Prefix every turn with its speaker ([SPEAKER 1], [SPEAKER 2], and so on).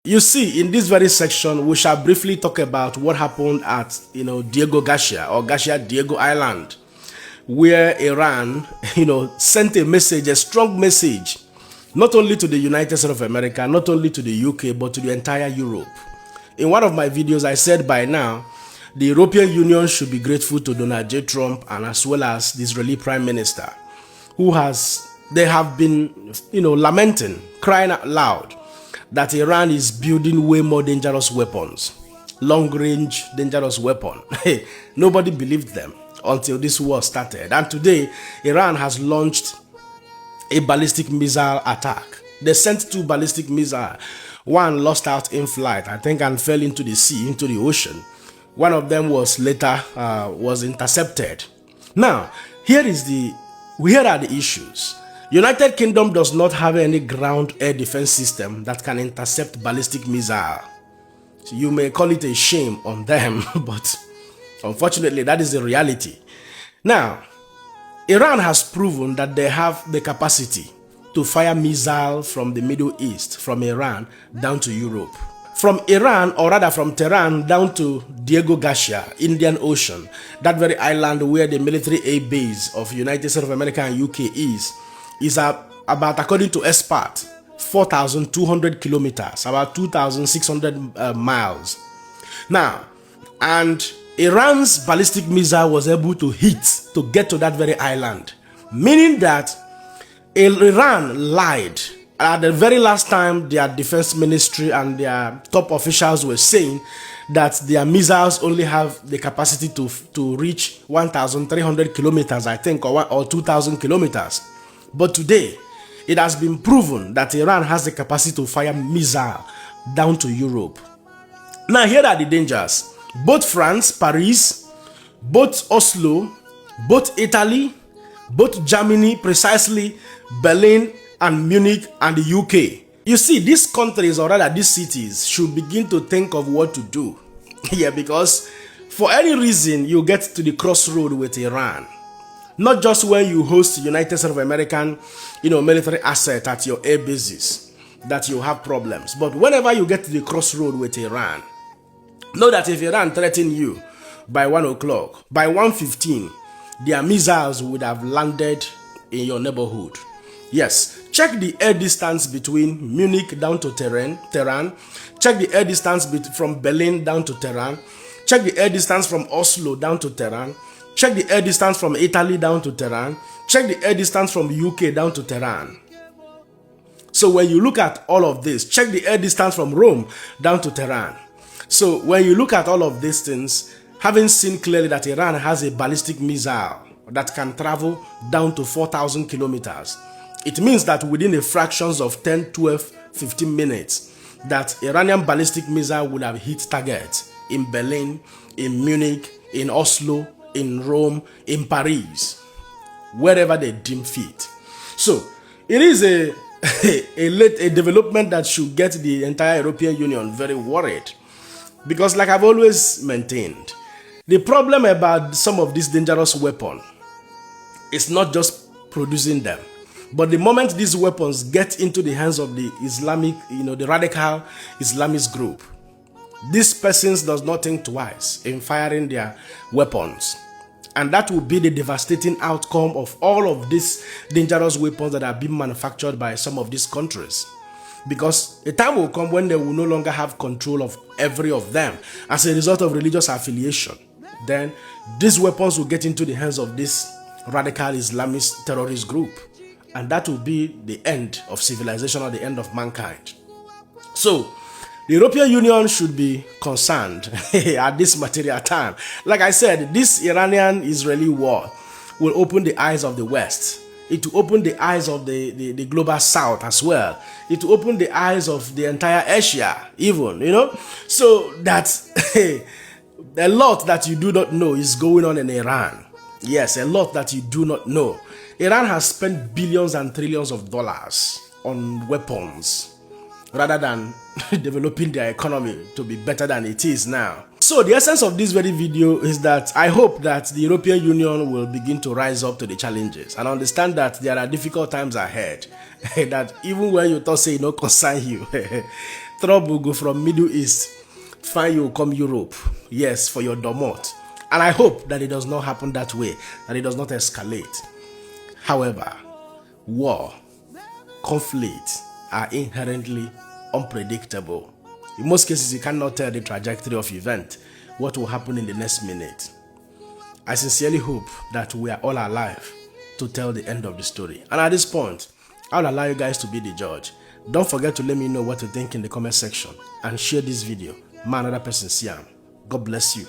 [SPEAKER 1] You see, in this very section, we shall briefly talk about what happened at, Diego Garcia or Garcia Diego Island, where Iran, sent a message, a strong message, not only to the United States of America, not only to the UK, but to the entire Europe. In one of my videos, I said by now, the European Union should be grateful to Donald J. Trump and as well as the Israeli Prime Minister, they have been, lamenting, crying out loud that Iran is building way more dangerous weapons, long-range dangerous weapon. Nobody believed them until this war started. And today, Iran has launched a ballistic missile attack. They sent 2 ballistic missiles. One lost out in flight, I think, and fell into the sea, into the ocean. One of them was later was intercepted. Now, here are the issues. United Kingdom does not have any ground air defense system that can intercept ballistic missile. So you may call it a shame on them, but unfortunately that is the reality. Now, Iran has proven that they have the capacity to fire missiles from the Middle East, from Iran down to Europe. From Iran, or rather from Tehran down to Diego Garcia, Indian Ocean, that very island where the military air base of United States of America and UK is about, according to experts, 4,200 kilometers, about 2,600 miles. Now, and Iran's ballistic missile was able to get to that very island, meaning that Iran lied. At the very last time, their defense ministry and their top officials were saying that their missiles only have the capacity to reach 1,300 kilometers, I think, or 2,000 kilometers. But today, it has been proven that Iran has the capacity to fire missiles down to Europe. Now, here are the dangers. Both France, Paris, both Oslo, both Italy, both Germany, precisely Berlin and Munich and the UK. You see, these countries, or rather these cities, should begin to think of what to do. Yeah, because for any reason, you get to the crossroad with Iran. Not just when you host United States of American, military asset at your air bases that you have problems. But whenever you get to the crossroad with Iran, know that if Iran threatens you by 1 o'clock, by 1:15, their missiles would have landed in your neighborhood. Yes, check the air distance between Munich down to Tehran. Check the air distance from Berlin down to Tehran. Check the air distance from Oslo down to Tehran. Check the air distance from Italy down to Tehran. Check the air distance from UK down to Tehran. So when you look at all of this, check the air distance from Rome down to Tehran. So when you look at all of these things, having seen clearly that Iran has a ballistic missile that can travel down to 4,000 kilometers, it means that within a fractions of 10, 12, 15 minutes, that Iranian ballistic missile would have hit targets in Berlin, in Munich, in Oslo, in Rome, in Paris, wherever they deem fit. So it is a development that should get the entire European Union very worried. Because like I've always maintained, the problem about some of these dangerous weapons is not just producing them, but the moment these weapons get into the hands of the Islamic, the radical Islamist group, these persons does not think twice in firing their weapons. And that will be the devastating outcome of all of these dangerous weapons that are being manufactured by some of these countries. Because a time will come when they will no longer have control of every of them as a result of religious affiliation. Then these weapons will get into the hands of this radical Islamist terrorist group. And that will be the end of civilization or the end of mankind. So, the European Union should be concerned at this material time. Like I said, this Iranian-Israeli war will open the eyes of the West. It will open the eyes of the global South as well. It will open the eyes of the entire Asia even, So that's a lot that you do not know is going on in Iran. Yes, a lot that you do not know. Iran has spent billions and trillions of dollars on weapons rather than developing their economy to be better than it is now. So the essence of this very video is that I hope that the European Union will begin to rise up to the challenges and understand that there are difficult times ahead. That even when you thought say no concern you, Trouble go from Middle East, find you come Europe. Yes, for your domot. And I hope that it does not happen that way, that it does not escalate. However, war, conflict are inherently unpredictable. In most cases, you cannot tell the trajectory of event, what will happen in the next minute. I sincerely hope that we are all alive to tell the end of the story. And at this point, I'll allow you guys to be the judge. Don't forget to let me know what you think in the comment section and share this video. May another person see am. God bless you.